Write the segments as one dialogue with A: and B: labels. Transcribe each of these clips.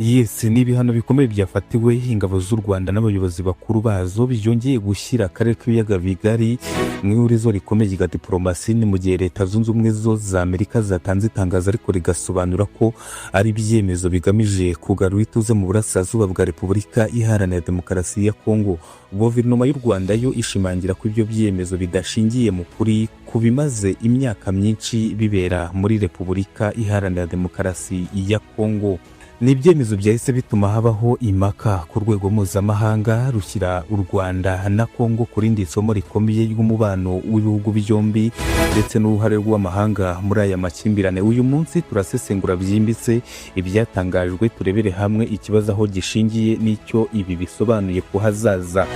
A: Yes, ni ibihano bikomeye byafatiwe ingabo z'u Rwanda n'abayobozi bakuru bazo byongeye gushyira akarere k'ibiyaga bigari mu ihurizo rikomeye rya Diporomasi, ni mu gihe Leta Zunze Ubumwe za Amerika zatanze itangazo ariko rigasobanura ko ari ibyemezo bigamije kugarura ituze mu burasirazuba bwa Repubulika Iharanira Demokarasi ya Congo. Guverinoma y'u Rwanda yo ishimangira ko ibyo byemezo bidashingiye mu kuri kw'ibimaze imyaka myinshi bibera muri Repubulika Iharanira Demokarasi ya Congo. Ni ibyemezo byahise bituma habaho impaka ku rwego mpuzamahanga rushyira u Rwanda na Congo kurinda isomo rikomeye ry'umubano w'ibihugu byombi ndetse n'uruhare rw'amahanga muri aya makimbirane. Uyu munsi turasesengura byimbitse ibyatangajwe, turebere hamwe ikibazo aho gishingiye n'icyo ibi bisobanuye ku hazaza.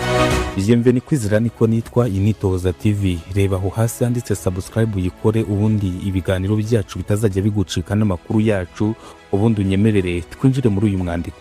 A: Bienvenue kwizera niko nitwa ITOHOZA TV. Reba aho hasi handitse subscribe uyikore, ubundi ibiganiro byacu bitazajya bigucika n'amakuru yacu, ubundi unyemerere twinjire muri uyu mwandiko.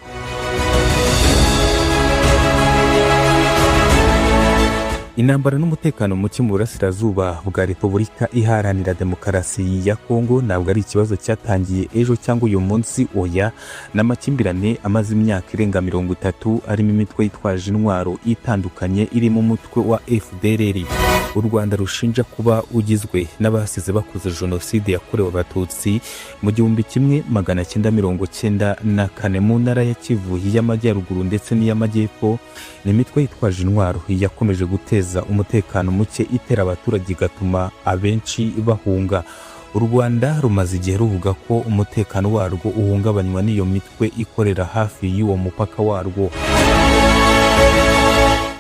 A: Intambara n'umutekano muke mu burasirazuba bwa Repubulika Iharanira Demokarasi ya Congo ntabwo ari ikibazo cyatangiye ejo cyangwa uyu munsi, oya, n'amakimbirane amaze imyaka irenga 30 arimo imitwe yitwaje intwaro itandukanye irimo umutwe wa FDLR u Rwanda rushinja kuba ugizwe n'abasize bakoze jenoside yakorewe abatutsi mu 1994 mu ntara ya Kivu y'Amajyaruguru ndetse n'iy'Amajyepfo. Ni imitwe yitwaje intwaro yakomeje guteza umutekano muke, itera abaturage igatuma abenshi bahunga. U Rwanda rumaze igihe ruvuga ko umutekano warwo uhungabanywa n'iyo mitwe ikorera hafi y'uwo mupaka warwo.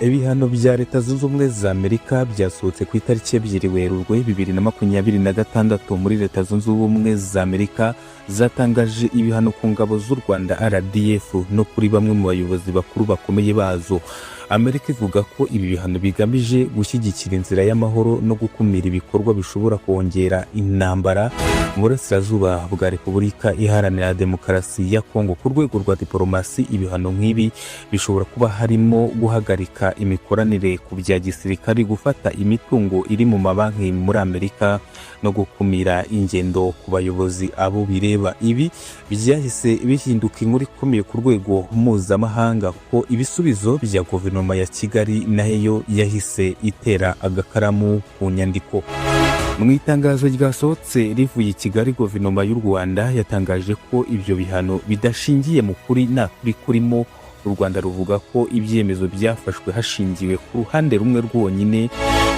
A: Ibihano bya Leta Zunze Ubumwe za Amerika byasohotse ku itariki 2 Werurwe 2026 muri Leta Zunze Ubumwe za Amerika zatangaje ibihano ku ngabo z'u Rwanda RDF no kuri bamwe mu bayobozi bakuru bakomeye bazo. Amerika ivuga ko ibi bihano bigamije gushyigikira inzira y'amahoro no gukumira ibikorwa bishobora kongera intambara mu burasirazuba bwa Repubulika Iharanira Demokarasi ya Congo. Ku rwego rwa Diporomasi, ibihano nk'ibi bishobora kuba harimo guhagarika imikoranire ku bya gisirikari, gufata imitungo iri mu mabanki muri Amerika no gukumira ingendo ku bayobozi abo bireba. Ibi byahise bihinduka inkuru ikomeye ku rwego mpuzamahanga ko ibisubizo bya guverinoma ya Kigali nayo yahise itera agakaramu ku nyandiko. Mu itangazo ryasohotse rivuye i Kigali, guverinoma y'u Rwanda yatangaje ko ibyo bihano bidashingiye mu kuri nta kuri kurimo. U Rwanda ruvuga ko ibyemezo byafashwe hashingiwe ku ruhande rumwe rwonyine,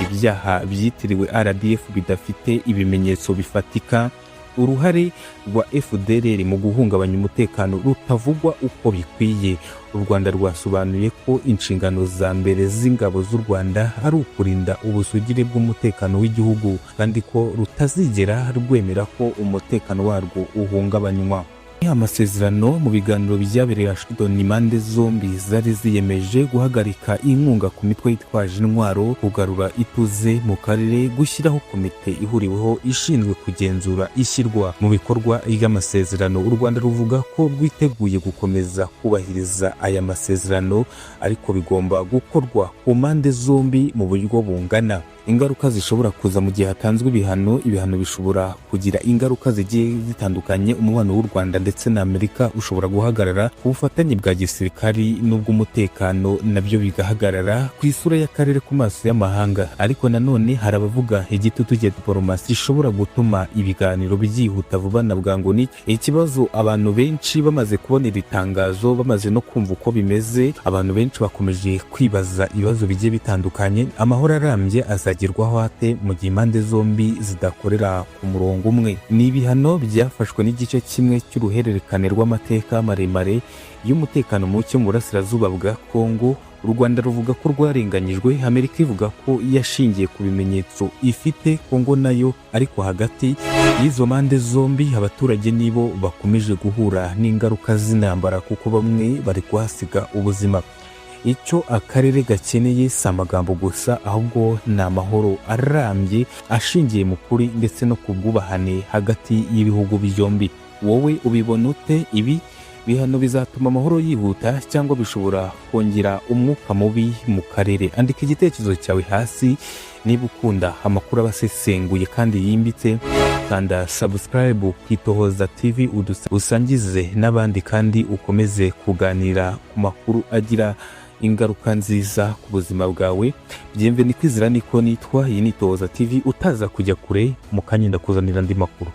A: ibyaha byitiriwe RDF bidafite ibimenyetso bifatika. Uruhare rwa FDLR mu guhungabanya umutekano rutavugwa uko bikwiye. U Rwanda rwasobanuye ko inshingano za mbere z'ingabo z'u Rwanda ari ukurinda ubusugire bw'umutekano w'igihugu kandi ko rutazigera rwemera ko umutekano warwo uhungabanywa. Amasezerano mu biganiro byabereye Washington, impande zombi zari ziyemeje guhagarika inkunga ku mitwe yitwaje intwaro, kugarura ituze mu karere, gushyiraho komite ihuriweho ishinzwe kugenzura ishyirwa mu bikorwa ry'amasezerano. U Rwanda ruvuga ko rwiteguye gukomeza kubahiriza aya masezerano, ariko bigomba gukorwa ku mpande zombi mu buryo bungana. Ingaruka zishobora kuza mu gihe hatanzwe ibihano bishobora kugira ingaruka zigiye zitandukanye. Umubano w'u Rwanda ndetse na Amerika ushobora guhagarara, ku bufatanye bwa gisirikari n'ubw'umutekano nabyo bigahagarara ku isura y'akarere ku maso y'amahanga. Ariko nanone hari abavuga igitutu cya Diporomasi gishobora gutuma ibiganiro byihuta vuba na bwangu. Ni ikibazo abantu benshi bamaze kubona iri tangazo, bamaze no kumva uko bimeze, abantu benshi bakomeje kwibaza ibibazo bigiye bitandukanye. Amahoro arambye azagirwaho ate mu gihe impande zombi zidakorera ku murongo umwe? Ni ibihano byafashwe n'igice kimwe cy'uruhererekane rw'amateka maremare y'umutekano muke mu burasirazuba bwa Congo. U Rwanda ruvuga ko rwarenganyijwe, Amerika ivuga ko yashingiye ku bimenyetso ifite. Congo nayo ariko hagati y'izo mpande zombi abaturage nibo bakomeje guhura n'ingaruka z'intambara kuko bamwe bari kuhasiga ubuzima. Icyo akarere gakeneye si amagambo gusa, ahubwo ni amahoro arambye ashingiye mu kuri ndetse no ku bwubahane hagati y'ibihugu byombi. Wowe ubibona ute? Ibi bihano bizatuma amahoro yihuta cyangwa bishobora kongera umwuka mubi mu karere? Andika igitekerezo cyawe hasi. Niba ukunda amakuru abasesenguye kandi yimbitse, kanda subscribe kw'Itohoza TV usangize n'abandi kandi ukomeze kuganira ku makuru agira ingaruka nziza ku buzima bwawe. Byemve ni kwizera niko nitwa, iyi ni Itohoza TV, utaza kujya kure mu kanya ndakuzanira andi makuru.